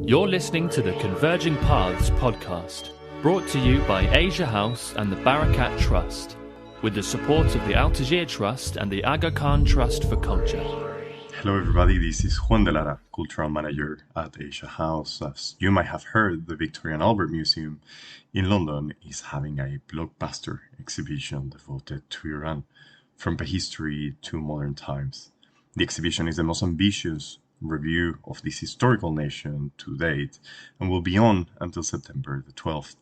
You're listening to the Converging Paths podcast, brought to you by Asia House and the Barakat Trust, with the support of the Altair Trust and the Aga Khan Trust for Culture. Hello everybody, this is Juan de Lara, Cultural Manager at Asia House. As you might have heard, the Victoria and Albert Museum in London is having a blockbuster exhibition devoted to Iran, from prehistory to modern times. The exhibition is the most ambitious review of this historical nation to date and will be on until September the 12th.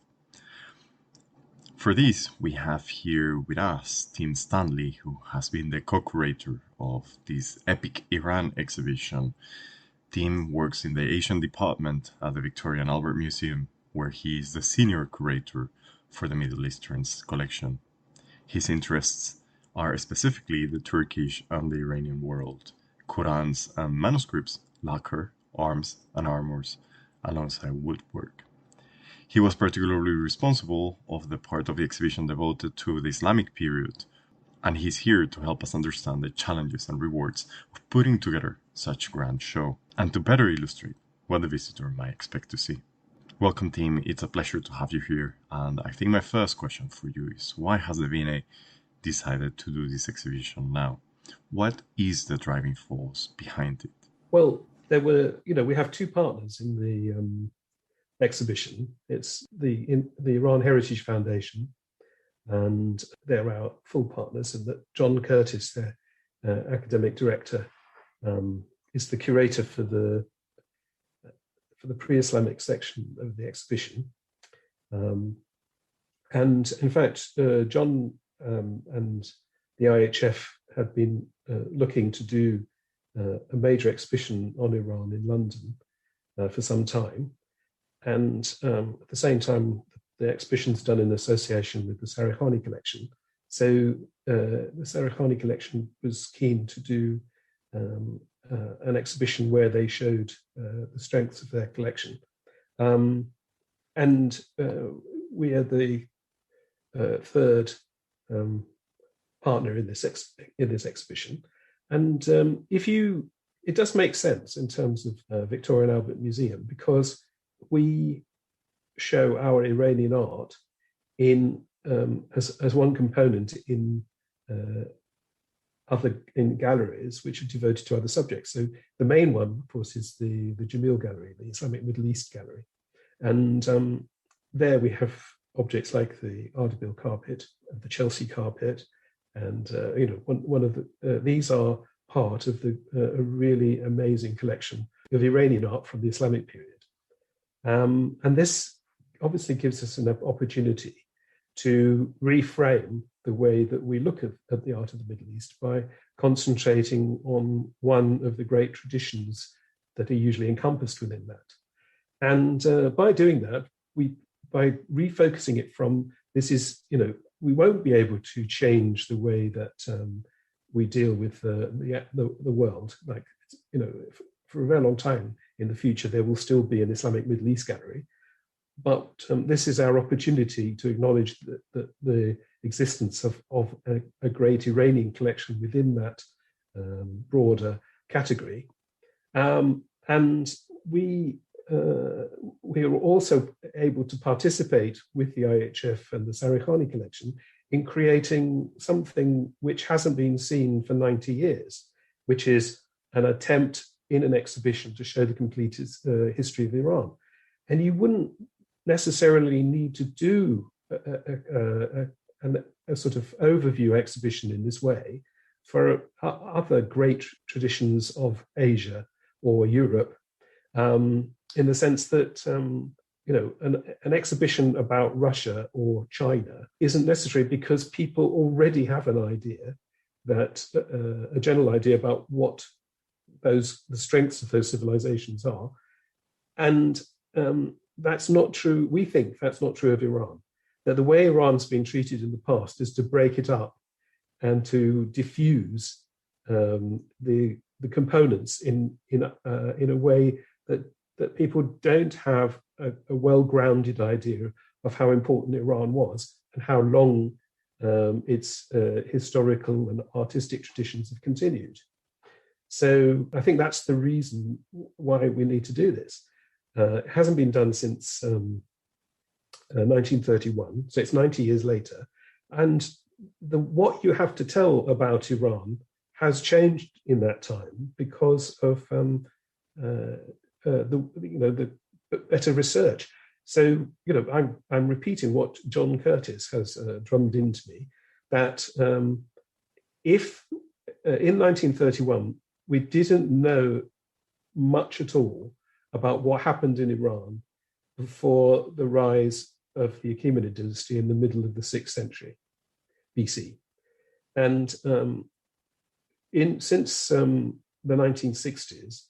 For this, we have here with us Tim Stanley, who has been the co-curator of this epic Iran exhibition. Tim works in the Asian department at the Victoria and Albert Museum, where he is the senior curator for the Middle Eastern collection. His interests are specifically the Turkish and the Iranian world, Qurans and manuscripts, lacquer, arms and armors, alongside woodwork. He was particularly responsible of the part of the exhibition devoted to the Islamic period, and he's here to help us understand the challenges and rewards of putting together such a grand show, and to better illustrate what the visitor might expect to see. Welcome, Tim. It's a pleasure to have you here, and I think my first question for you is, why has the V&A decided to do this exhibition now? What is the driving force behind it? Well, we have two partners in the exhibition. It's the Iran Heritage Foundation, and they're our full partners, and that John Curtis, their academic director, is the curator for the pre-Islamic section of the exhibition. And in fact, John and the IHF have been looking to do a major exhibition on Iran in London for some time. And at the same time, the exhibition's done in association with the Sarihani collection. So the Sarihani collection was keen to do an exhibition where they showed the strengths of their collection. And we are the third partner in this exhibition. And it does make sense in terms of Victoria and Albert Museum, because we show our Iranian art in as one component in galleries which are devoted to other subjects. So the main one, of course, is the Jamil Gallery, the Islamic Middle East Gallery, and there we have objects like the Ardabil carpet, the Chelsea carpet, and one of these are part of a really amazing collection of Iranian art from the Islamic period. And this obviously gives us an opportunity to reframe the way that we look at the art of the Middle East by concentrating on one of the great traditions that are usually encompassed within that. And by doing that, by refocusing it from this is, we won't be able to change the way that we deal with the world. Like, for a very long time in the future, there will still be an Islamic Middle East gallery. But this is our opportunity to acknowledge that the existence of a great Iranian collection within that broader category. And we are also able to participate with the IHF and the Sarihani collection in creating something which hasn't been seen for 90 years, which is an attempt in an exhibition to show the complete history of Iran. And you wouldn't necessarily need to do a sort of overview exhibition in this way for other great traditions of Asia or Europe, in the sense that an exhibition about Russia or China isn't necessary, because people already have an idea, that a general idea about what the strengths of those civilizations are. And that's not true. We think that's not true of Iran, that the way Iran's been treated in the past is to break it up and to diffuse the components in a way that people don't have a well-grounded idea of how important Iran was and how long its historical and artistic traditions have continued. So I think that's the reason why we need to do this. It hasn't been done since 1931, so it's 90 years later. And what you have to tell about Iran has changed in that time because of the better research. So, I'm repeating what John Curtis has drummed into me, that if in 1931 we didn't know much at all about what happened in Iran before the rise of the Achaemenid dynasty in the middle of the 6th century BC. And since the 1960s,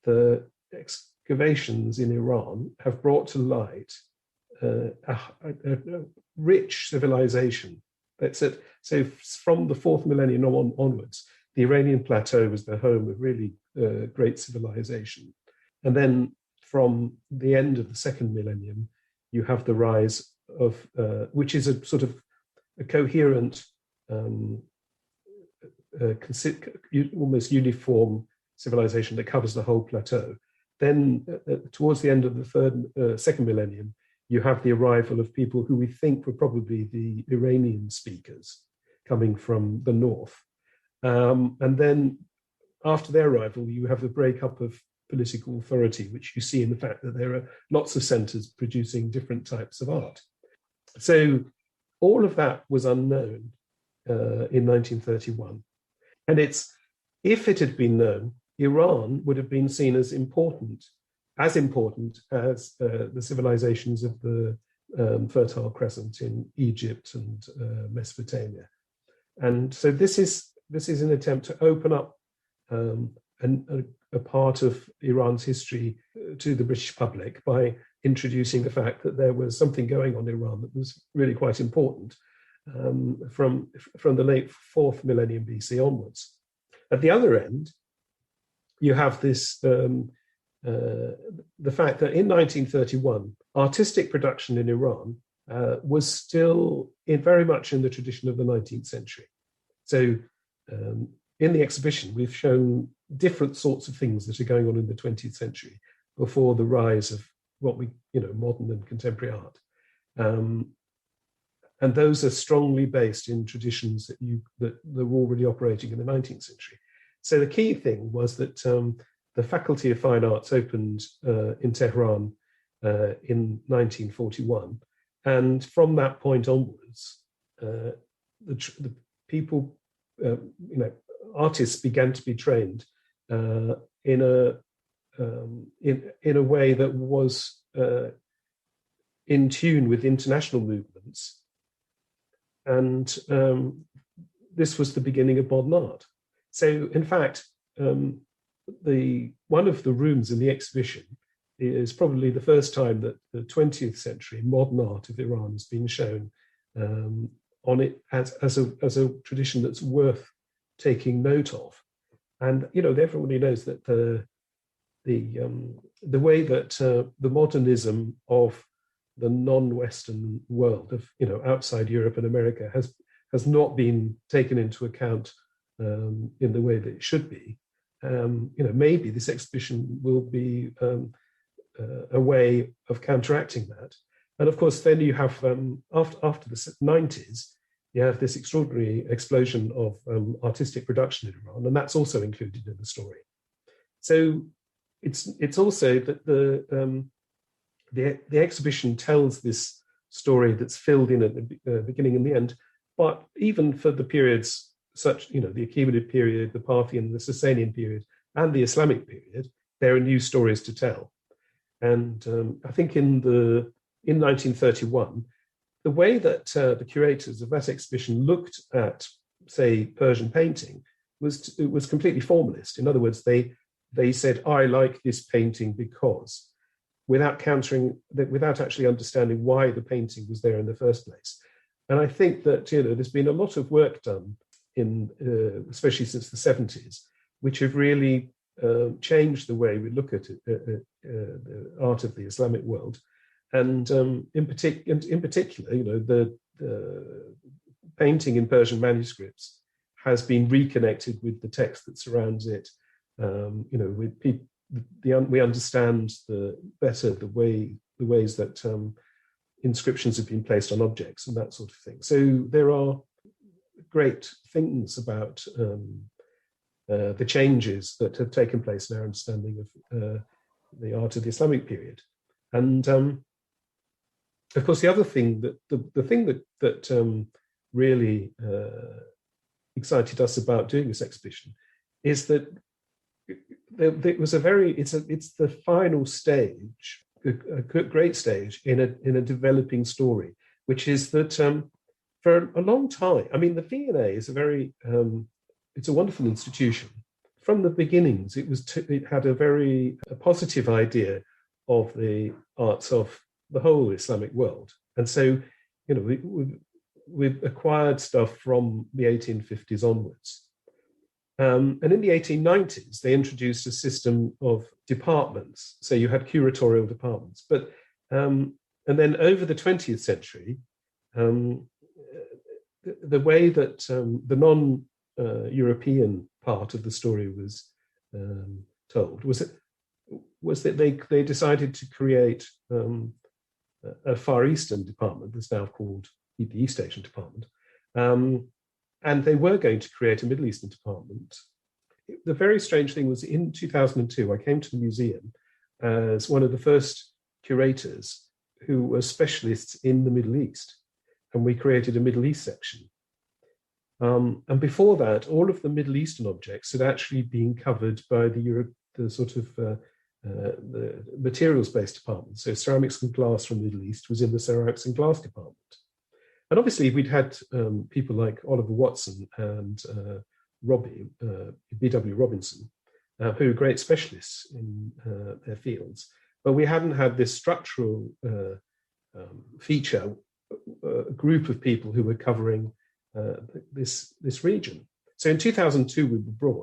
the excavations in Iran have brought to light a rich civilization. So from the 4th millennium onwards, the Iranian plateau was the home of really great civilization. And then from the end of the 2nd millennium, you have the rise of, which is a sort of a coherent, almost uniform civilization that covers the whole plateau. Then towards the end of the 2nd millennium, you have the arrival of people who we think were probably the Iranian speakers coming from the north. And then after their arrival, you have the breakup of political authority, which you see in the fact that there are lots of centers producing different types of art. So all of that was unknown in 1931. And if it had been known, Iran would have been seen as important as the civilizations of the Fertile Crescent in Egypt and Mesopotamia. And so this is an attempt to open up a part of Iran's history to the British public by introducing the fact that there was something going on in Iran that was really quite important from the late 4th millennium BC onwards. At the other end, you have this the fact that in 1931, artistic production in Iran was still very much in the tradition of the 19th century. So in the exhibition, we've shown different sorts of things that are going on in the 20th century before the rise of what we, modern and contemporary art. And those are strongly based in traditions that were already operating in the 19th century. So the key thing was that the Faculty of Fine Arts opened in Tehran in 1941. And from that point onwards, the people, artists began to be trained in a way that was in tune with international movements. And this was the beginning of modern art. So, in fact, one of the rooms in the exhibition is probably the first time that the 20th century modern art of Iran has been shown on it as a tradition that's worth taking note of. And everybody knows that the way that the modernism of the non-Western world of outside Europe and America has not been taken into account in the way that it should be. Maybe this exhibition will be a way of counteracting that. And of course, then you have after the 90s, you have this extraordinary explosion of artistic production in Iran, and that's also included in the story. So it's also that the exhibition tells this story that's filled in at the beginning and the end, but even for the periods such, the Achaemenid period, the Parthian, the Sasanian period, and the Islamic period, there are new stories to tell. And I think in 1931, the way that the curators of that exhibition looked at, say, Persian painting was completely formalist. In other words, they said, I like this painting because, without actually understanding why the painting was there in the first place. And I think that there's been a lot of work done especially since the 70s, which have really changed the way we look at the art of the Islamic world. And in particular, the painting in Persian manuscripts has been reconnected with the text that surrounds it, with we understand better the ways that inscriptions have been placed on objects and that sort of thing. So there are great things about the changes that have taken place in our understanding of the art of the Islamic period. And of course, the other thing the thing that really excited us about doing this exhibition is that it was it's the final stage, a great stage in a developing story, which is that for a long time, I mean, the V&A is it's a wonderful institution. From the beginnings, it had a positive idea of the arts of the whole Islamic world, and so we've acquired stuff from the 1850s onwards. And in the 1890s, they introduced a system of departments. So you had curatorial departments. But and then over the 20th century, the way that the non-European part of the story was told was that they decided to create a Far Eastern department that's now called the East Asian Department. And they were going to create a Middle Eastern department. The very strange thing was in 2002, I came to the museum as one of the first curators who were specialists in the Middle East. And we created a Middle East section. And before that, all of the Middle Eastern objects had actually been covered by the materials-based department. So ceramics and glass from the Middle East was in the ceramics and glass department. And obviously, we'd had people like Oliver Watson and B.W. Robinson, who were great specialists in their fields. But we hadn't had this structural feature, group of people who were covering this region. So in 2002, we were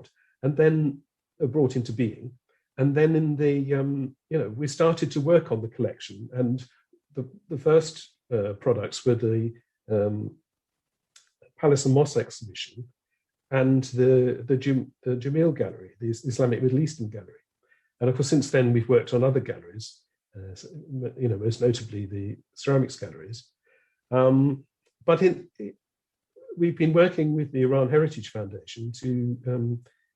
brought into being. And then in we started to work on the collection. And the first products were the Palace and Mosque exhibition and the Jamil Gallery, the Islamic Middle Eastern Gallery. And of course, since then, we've worked on other galleries, most notably the ceramics galleries. But we've been working with the Iran Heritage Foundation to,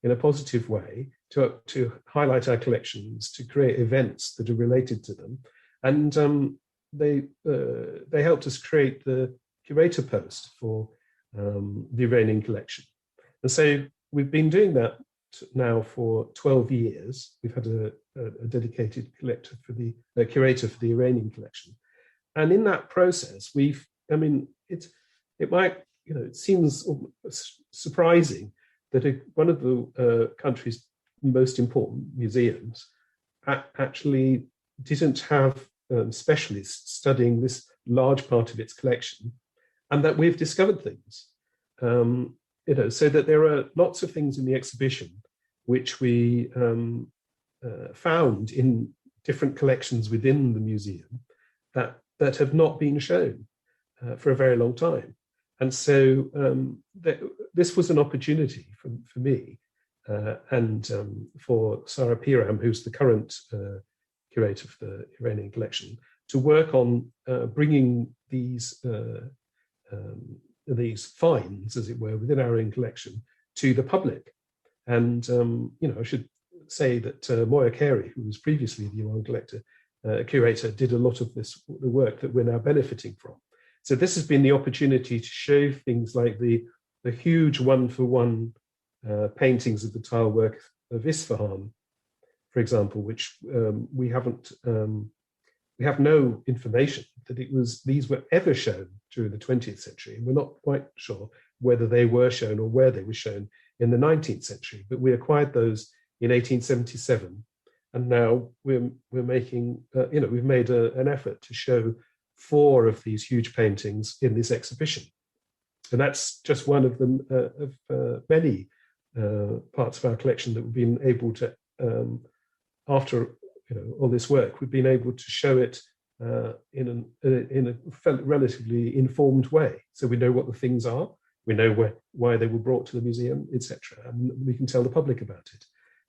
in a positive way, to highlight our collections, to create events that are related to them. And they helped us create the curator post for the Iranian collection. And so we've been doing that now for 12 years. We've had a dedicated curator for the Iranian collection. And in that process, it seems surprising that one of the country's most important museums actually didn't have specialists studying this large part of its collection, and that we've discovered things, so that there are lots of things in the exhibition which we found in different collections within the museum that have not been shown for a very long time. And so this was an opportunity for me and for Sarah Piram, who's the current curator of the Iranian collection, to work on bringing these finds, as it were, within our own collection to the public. And I should say that Moya Carey, who was previously the Yuan curator, did a lot of the work that we're now benefiting from. So this has been the opportunity to show things like the huge one-for-one paintings of the tile work of Isfahan, for example, which we have no information that these were ever shown during the 20th century. And we're not quite sure whether they were shown or where they were shown in the 19th century, but we acquired those in 1877. And now we're making, we've made an effort to show 4 of these huge paintings in this exhibition. And that's just one of them, of many parts of our collection that we've been able to, after all this work, we've been able to show it in a relatively informed way. So we know what the things are, we know why they were brought to the museum, etc., and we can tell the public about it.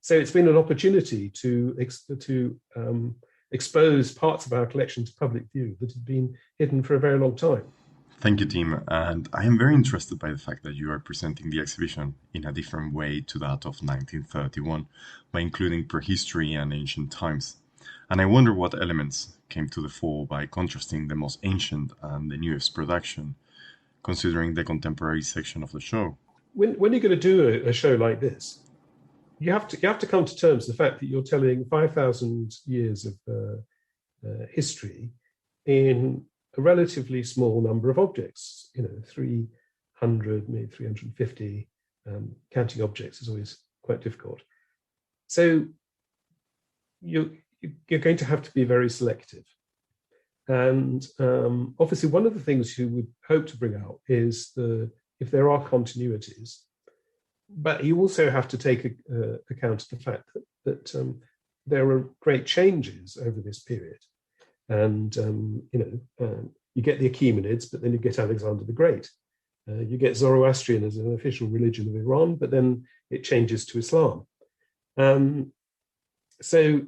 So it's been an opportunity to expose parts of our collection to public view that had been hidden for a very long time. Thank you, Tim. And I am very interested by the fact that you are presenting the exhibition in a different way to that of 1931 by including prehistory and ancient times. And I wonder what elements came to the fore by contrasting the most ancient and the newest production, considering the contemporary section of the show. When you're going to do a show like this, you have to come to terms with the fact that you're telling 5,000 years of history in a relatively small number of objects. 300, maybe 350. Counting objects is always quite difficult. So you're going to have to be very selective. And obviously, one of the things you would hope to bring out is if there are continuities. But you also have to take account of the fact that there are great changes over this period. And, you get the Achaemenids, but then you get Alexander the Great. You get Zoroastrian as an official religion of Iran, but then it changes to Islam. So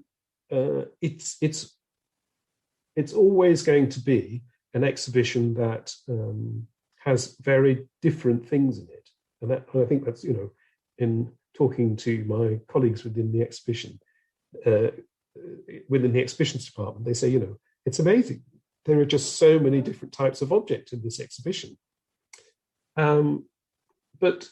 it's always going to be an exhibition that has very different things in it. And I think that's, in talking to my colleagues within the exhibition, within the exhibitions department, they say, it's amazing. There are just so many different types of objects in this exhibition. But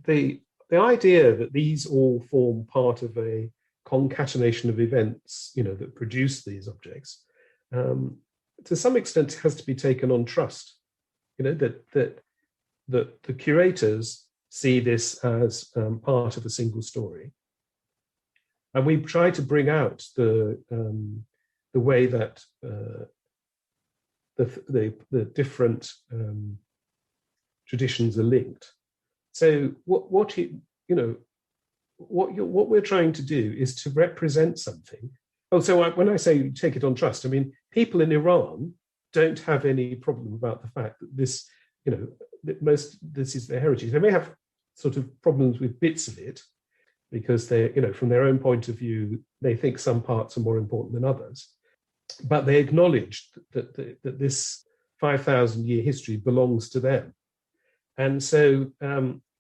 the idea that these all form part of a concatenation of events, that produce these objects, to some extent has to be taken on trust. That the curators see this as part of a single story, and we try to bring out the way that the different traditions are linked. So what we're trying to do is to represent something. Oh, so when I say take it on trust, I mean people in Iran don't have any problem about the fact that this, this is their heritage. They may have sort of problems with bits of it because they, from their own point of view, they think some parts are more important than others. But they acknowledge that this 5,000-year history belongs to them. And so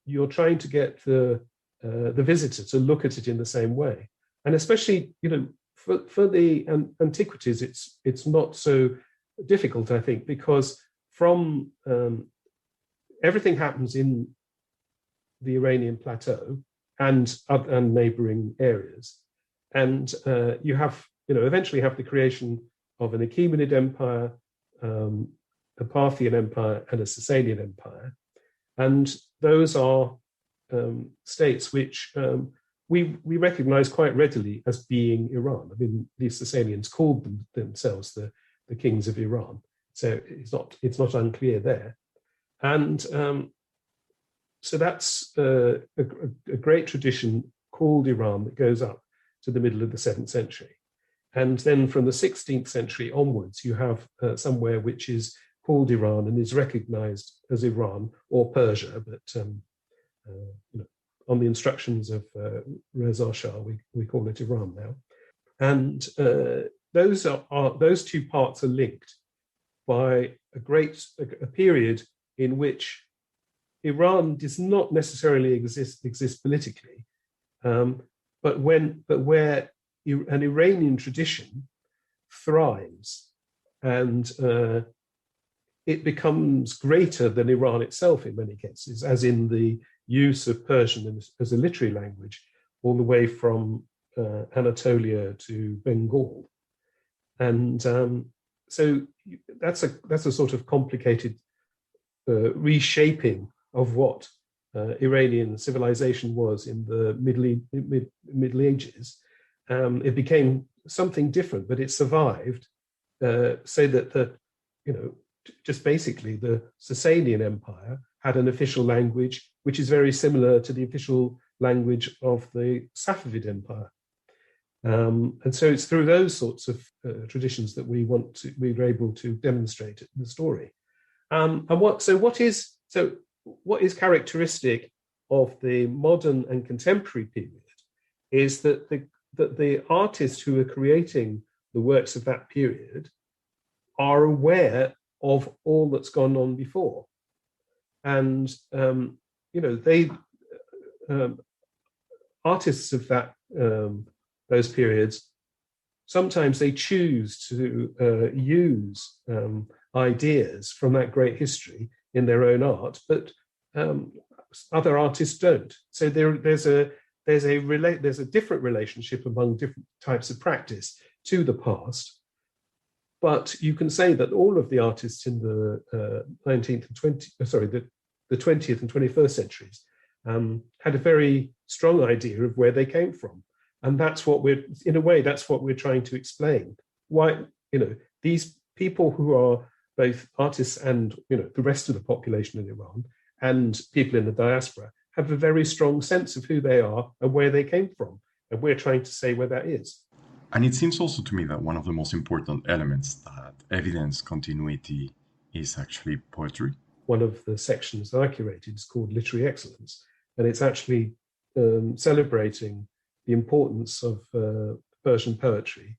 you're trying to get the visitor to look at it in the same way. And especially, for the antiquities, it's not so difficult, I think, because from everything happens in the Iranian plateau and neighboring areas. And you have, eventually have the creation of an Achaemenid empire, a Parthian empire, and a Sasanian empire. And those are states which we recognize quite readily as being Iran. I mean, the Sasanians called themselves the kings of Iran. So it's not unclear there. And so that's a great tradition called Iran that goes up to the middle of the 7th century. And then from the 16th century onwards, you have somewhere which is called Iran and is recognized as Iran or Persia, but on the instructions of Reza Shah, we call it Iran now. And those two parts are linked by a period in which Iran does not necessarily exist politically, but where an Iranian tradition thrives and it becomes greater than Iran itself in many cases, as in the use of Persian as a literary language all the way from Anatolia to Bengal. And so that's a sort of complicated reshaping of what Iranian civilization was in the Middle Ages. It became something different, but it survived, so that just basically the Sasanian Empire had an official language which is very similar to the official language of the Safavid Empire. And so it's through those sorts of traditions that we were able to demonstrate it in the story. And what is characteristic of the modern and contemporary period is that the artists who are creating the works of that period are aware of all that's gone on before. And, they artists of those periods, sometimes they choose to use ideas from that great history in their own art, but other artists don't. So there's a different relationship among different types of practice to the past. But you can say that all of the artists in the 19th and 20th, the 20th and 21st centuries had a very strong idea of where they came from. And that's what we're trying to explain. Why, these people who are both artists and, the rest of the population in Iran and people in the diaspora have a very strong sense of who they are and where they came from. And we're trying to say where that is. And it seems also to me that one of the most important elements that evidence continuity is actually poetry. One of the sections that I curated is called Literary Excellence, and it's actually celebrating the importance of Persian poetry.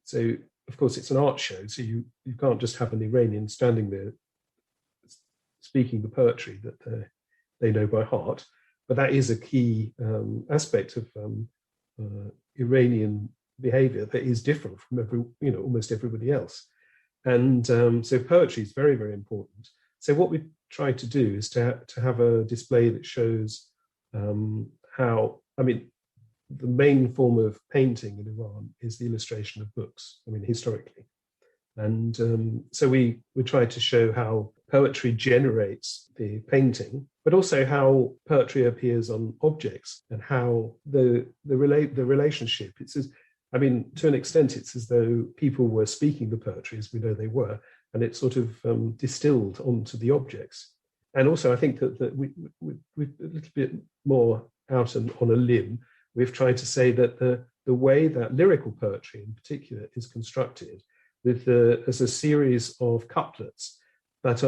So, of course, it's an art show, so you can't just have an Iranian standing there speaking the poetry that they know by heart, but that is a key aspect of Iranian behavior that is different from almost everybody else. And so poetry is very, very important. So what we try to do is to have a display that shows how, the main form of painting in Iran is the illustration of books, historically. And so we try to show how poetry generates the painting, but also how poetry appears on objects and how the relationship. It's as, to an extent, it's as though people were speaking the poetry, as we know they were, and it sort of distilled onto the objects. And also, I think that we a little bit more out on a limb, we've tried to say that the way that lyrical poetry in particular is constructed as a series of couplets that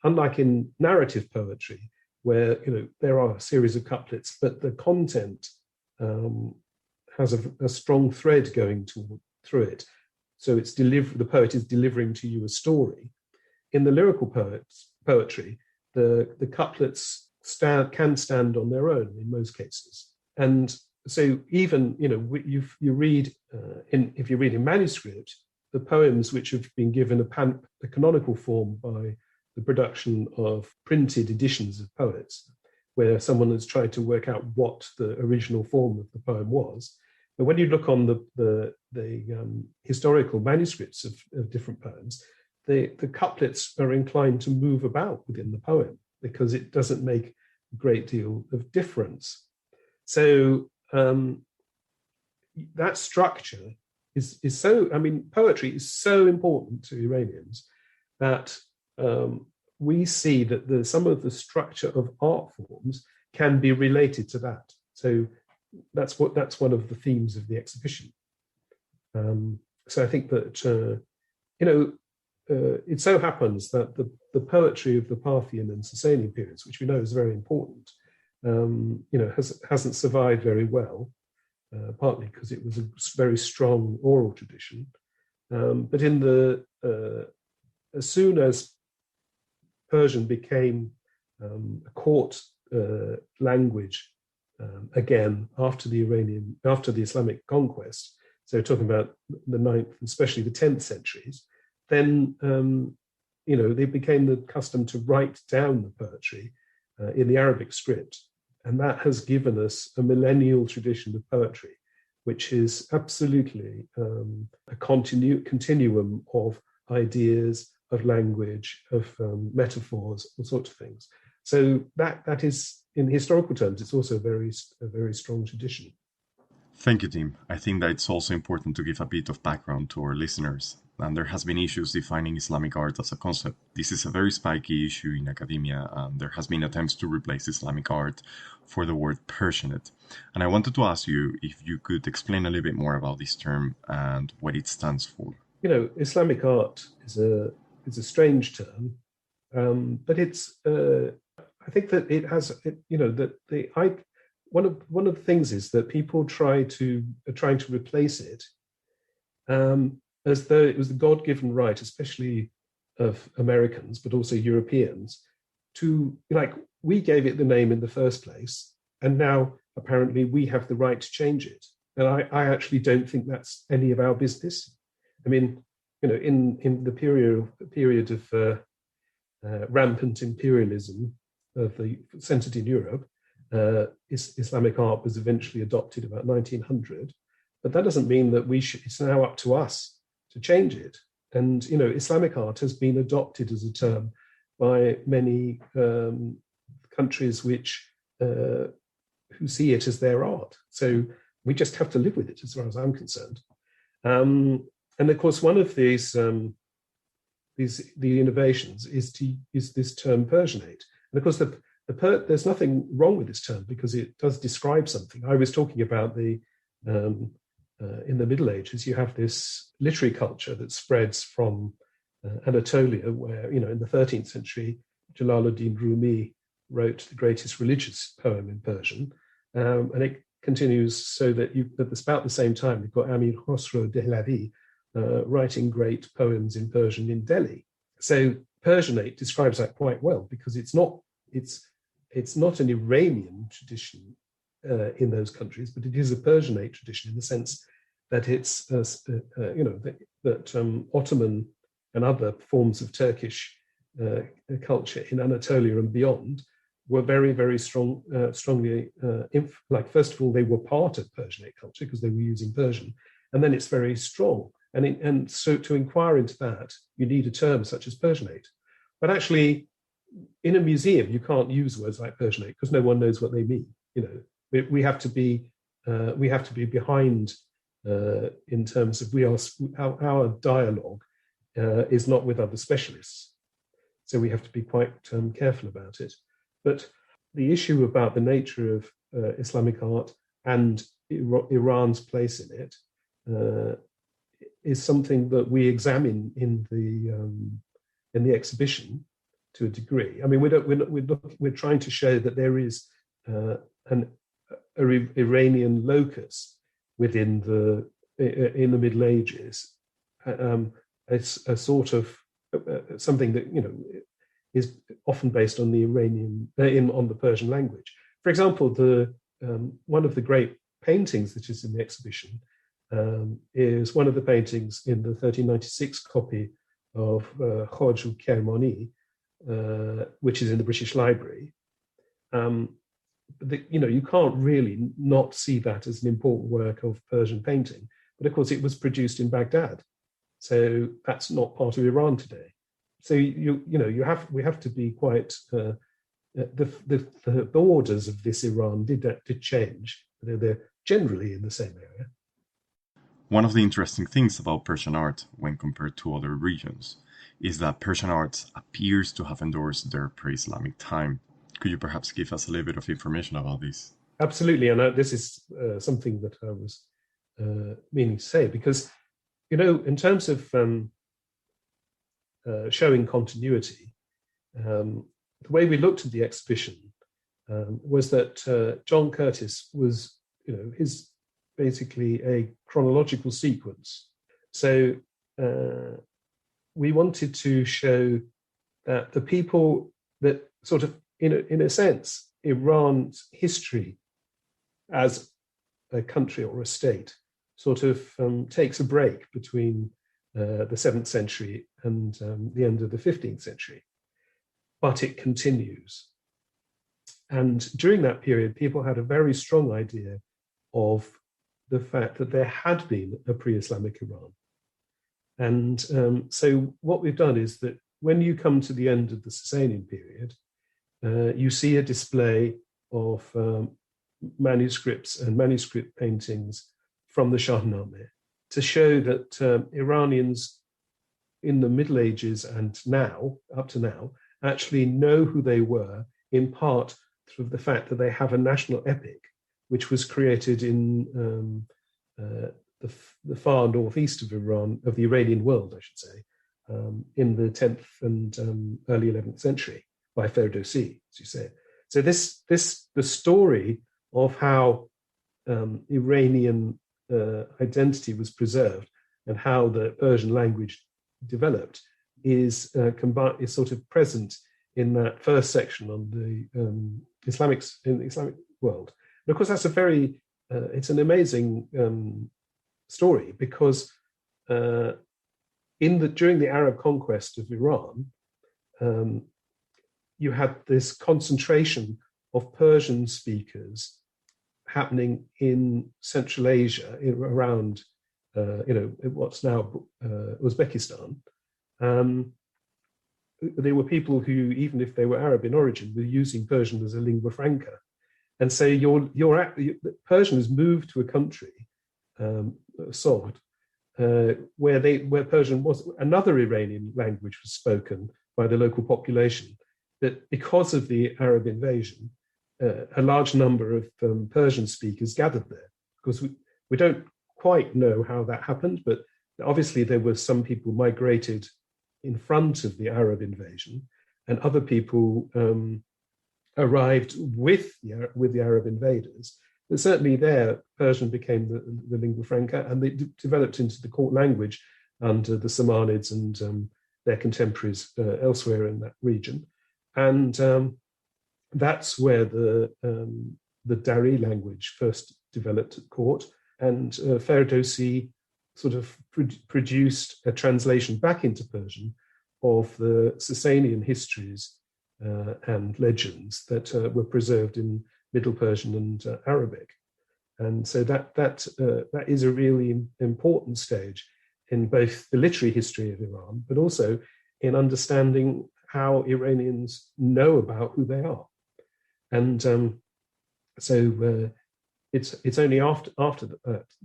unlike in narrative poetry, where there are a series of couplets, but the content has a strong thread going through it. So the poet is delivering to you a story. In the lyrical poetry, the couplets can stand on their own in most cases. And so even, if you read in manuscript, the poems which have been given a canonical form by the production of printed editions of poets, where someone has tried to work out what the original form of the poem was. But when you look on the historical manuscripts of different poems, the couplets are inclined to move about within the poem because it doesn't make a great deal of difference. So that structure is so, poetry is so important to Iranians that we see that some of the structure of art forms can be related to that. So that's one of the themes of the exhibition. So I think that, it so happens that the poetry of the Parthian and Sasanian periods, which we know is very important, hasn't survived very well, partly because it was a very strong oral tradition. But as soon as Persian became a court language again after the Islamic conquest, so talking about the 9th, especially the 10th centuries, then they became the custom to write down the poetry in the Arabic script. And that has given us a millennial tradition of poetry, which is absolutely a continuum of ideas, of language, of metaphors, all sorts of things. So that is, in historical terms, it's also a very strong tradition. Thank you, Tim. I think that it's also important to give a bit of background to our listeners. And there has been issues defining Islamic art as a concept. This is a very spiky issue in academia, and there has been attempts to replace Islamic art for the word Persianate. And I wanted to ask you if you could explain a little bit more about this term and what it stands for. Islamic art is a strange term, but it's. I think that it has. one of the things is that people are trying to replace it as though it was the God-given right, especially of Americans, but also Europeans, to, like, we gave it the name in the first place, and now apparently we have the right to change it. And I actually don't think that's any of our business. I mean, in the period of rampant imperialism centered in Europe, Islamic art was eventually adopted about 1900, but that doesn't mean that it's now up to us to change it. And, Islamic art has been adopted as a term by many countries who see it as their art. So we just have to live with it, as far as I'm concerned. And of course, one of the innovations is this term Persianate. And of course, there's nothing wrong with this term because it does describe something. I was talking about in the Middle Ages, you have this literary culture that spreads from Anatolia, where, in the 13th century, Jalaluddin Rumi wrote the greatest religious poem in Persian. And it continues so that at about the same time, you've got Amir Khosrow Dehlavi writing great poems in Persian in Delhi. So Persianate describes that quite well, because it's not an Iranian tradition in those countries, but it is a Persianate tradition in the sense that it's that Ottoman and other forms of Turkish culture in Anatolia and beyond were very, very strongly, first of all, they were part of Persianate culture because they were using Persian, and then it's very strong. And so to inquire into that, you need a term such as Persianate. But actually, in a museum, you can't use words like Persianate because no one knows what they mean. We have to be behind in terms of our dialogue is not with other specialists, so we have to be quite careful about it. But the issue about the nature of Islamic art and Iran's place in it is something that we examine in the exhibition to a degree. I mean, we're trying to show that there is an Iranian locus within in the Middle Ages. It's a sort of something that is often based on the Iranian on the Persian language. For example, one of the great paintings that is in the exhibition is one of the paintings in the 1396 copy of Khoju Kermani, which is in the British Library. You can't really not see that as an important work of Persian painting, but of course it was produced in Baghdad, so that's not part of Iran today. So we have to be quite the borders of this Iran did change. They're generally in the same area. One of the interesting things about Persian art, when compared to other regions, is that Persian art appears to have endorsed their pre-Islamic time. Could you perhaps give us a little bit of information about this? Absolutely, and this is something that I was meaning to say, because, in terms of showing continuity, the way we looked at the exhibition was that John Curtis was, his basically a chronological sequence. So we wanted to show that the people that sort of, in a sense, Iran's history as a country or a state sort of takes a break between the 7th century and the end of the 15th century, but it continues. And during that period, people had a very strong idea of the fact that there had been a pre-Islamic Iran. And so what we've done is that when you come to the end of the Sasanian period, you see a display of manuscripts and manuscript paintings from the Shahnameh to show that Iranians in the Middle Ages and now, up to now, actually know who they were, in part through the fact that they have a national epic, which was created in the far northeast of Iran, of the Iranian world, I should say, in the 10th and early 11th century by Ferdowsi, as you say. So the story of how Iranian identity was preserved and how the Persian language developed is sort of present in that first section on the Islamic world. And of course, that's it's an amazing story, because during the Arab conquest of Iran, you had this concentration of Persian speakers happening in Central Asia, around what's now Uzbekistan. There were people who, even if they were Arab in origin, were using Persian as a lingua franca. And so Persian has moved to a country, Sogd, where Persian was another Iranian language was spoken by the local population. But because of the Arab invasion, a large number of Persian speakers gathered there. Because we don't quite know how that happened, but obviously there were some people migrated in front of the Arab invasion, and other people arrived with the Arab invaders. But certainly there, Persian became the lingua franca, and it developed into the court language under the Samanids and their contemporaries elsewhere in that region. And that's where the Dari language first developed at court, and Ferdowsi sort of produced a translation back into Persian of the Sasanian histories and legends that were preserved in Middle Persian and Arabic. And so that is a really important stage in both the literary history of Iran, but also in understanding how Iranians know about who they are. And so it's only after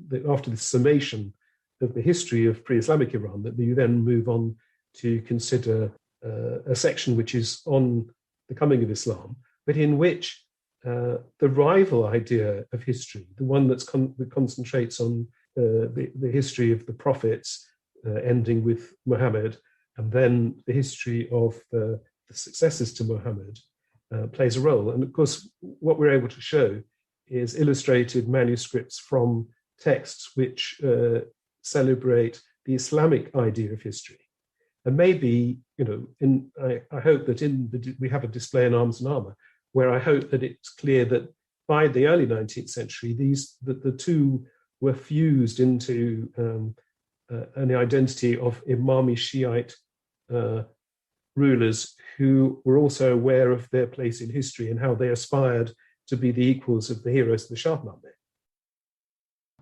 the summation of the history of pre-Islamic Iran that you then move on to consider a section which is on the coming of Islam, but in which the rival idea of history, the one that concentrates on the history of the prophets, ending with Muhammad, and then the history of the successors to Muhammad, plays a role. And of course, what we're able to show is illustrated manuscripts from texts which celebrate the Islamic idea of history. And maybe, I hope that we have a display in Arms and Armour, where I hope that it's clear that by the early 19th century, the two were fused into an identity of Imami Shiite rulers who were also aware of their place in history and how they aspired to be the equals of the heroes of the Shahnameh.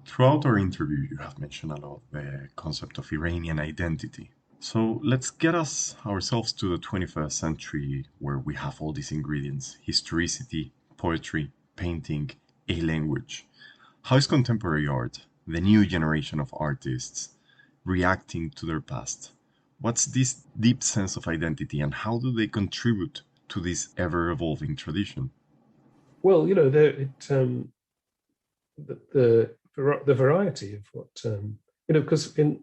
Throughout our interview, you have mentioned a lot the concept of Iranian identity. So let's get ourselves to the 21st century, where we have all these ingredients: historicity, poetry, painting, a language. How is contemporary art, the new generation of artists, reacting to their past? What's this deep sense of identity, and how do they contribute to this ever-evolving tradition? Well, the variety of what because in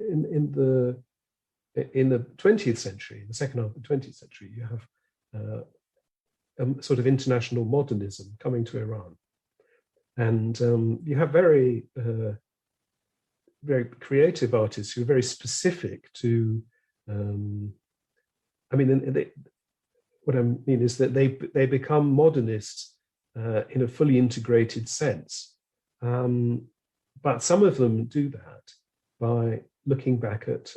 the 20th century, the second half of the 20th century, you have a sort of international modernism coming to Iran, and you have very creative artists who are very specific to. What I mean is that they become modernists in a fully integrated sense, but some of them do that by looking back at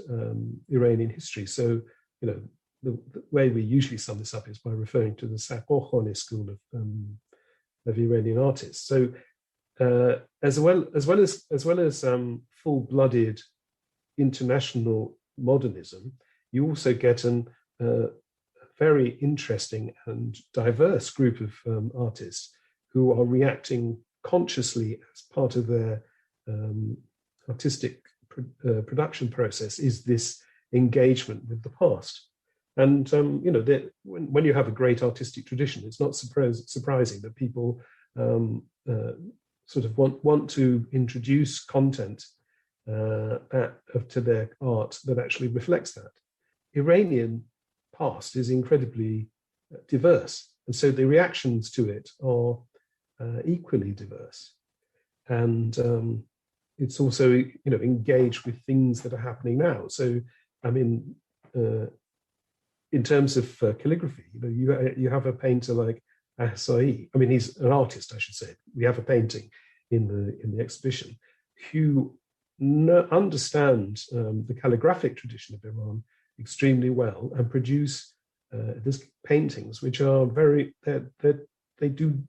Iranian history. So, the way we usually sum this up is by referring to the Saqqokhani school of Iranian artists. So, as well as full-blooded international modernism, you also get a very interesting and diverse group of artists who are reacting consciously as part of their artistic production process is this engagement with the past. And when you have a great artistic tradition, it's not surprising that people sort of want to introduce content to their art that actually reflects that. Iranian past is incredibly diverse, and so the reactions to it are equally diverse, and it's also engaged with things that are happening now. So, I mean, in terms of calligraphy, you have a painter like Ahsai. I mean, he's an artist, I should say. We have a painting in the exhibition who understand the calligraphic tradition of Iran extremely well and produce these paintings which are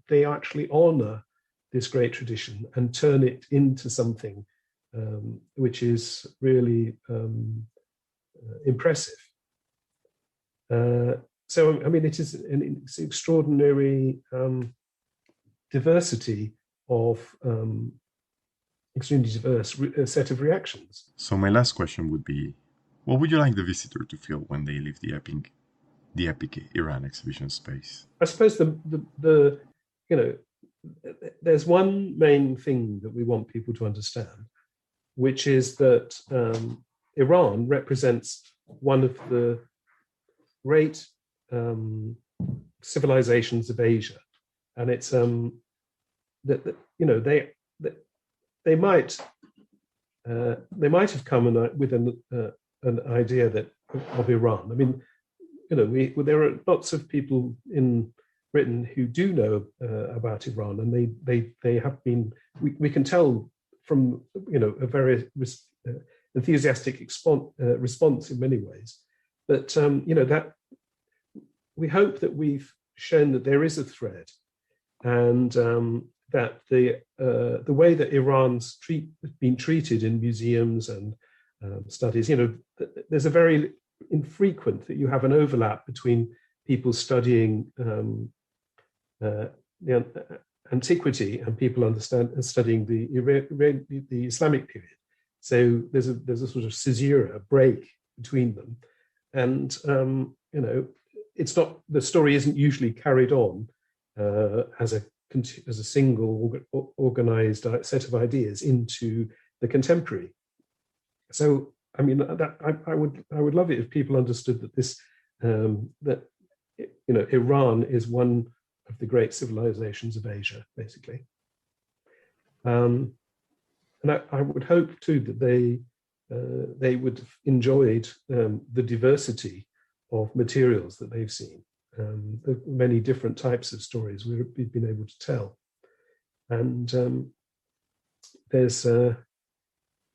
they actually honor this great tradition and turn it into something which is really impressive. So, I mean, it is an extraordinary diversity of extremely diverse set of reactions. So my last question would be, what would you like the visitor to feel when they leave the Epping Iran exhibition space? I suppose there's one main thing that we want people to understand, which is that Iran represents one of the great civilizations of Asia, and it's they might have come with an idea of Iran. I mean, there are lots of people in Britain who do know about Iran, and they have been. We can tell from a very enthusiastic response in many ways. But that we hope that we've shown that there is a thread, and that the way that Iran's been treated in museums and studies, there's a very infrequent that you have an overlap between people studying antiquity and people studying the Islamic period. So there's a sort of caesura, a break between them, and it's not, the story isn't usually carried on as a single organized set of ideas into the contemporary. So I mean, I would love it if people understood that this Iran is one of the great civilizations of Asia, basically. And I would hope too that they would have enjoyed the diversity of materials that they've seen, the many different types of stories we've been able to tell. And there's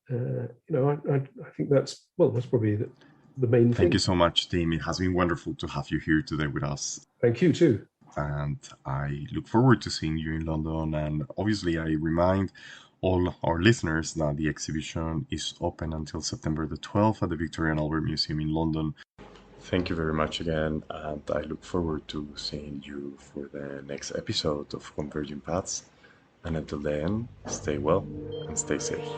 I think that's probably the main thing. Thank you so much, Tim. It has been wonderful to have you here today with us. Thank you too. And I look forward to seeing you in London. And obviously, I remind all our listeners that the exhibition is open until September the 12th at the Victoria and Albert Museum in London. Thank you very much again, and I look forward to seeing you for the next episode of Converging Paths. And until then, stay well and stay safe.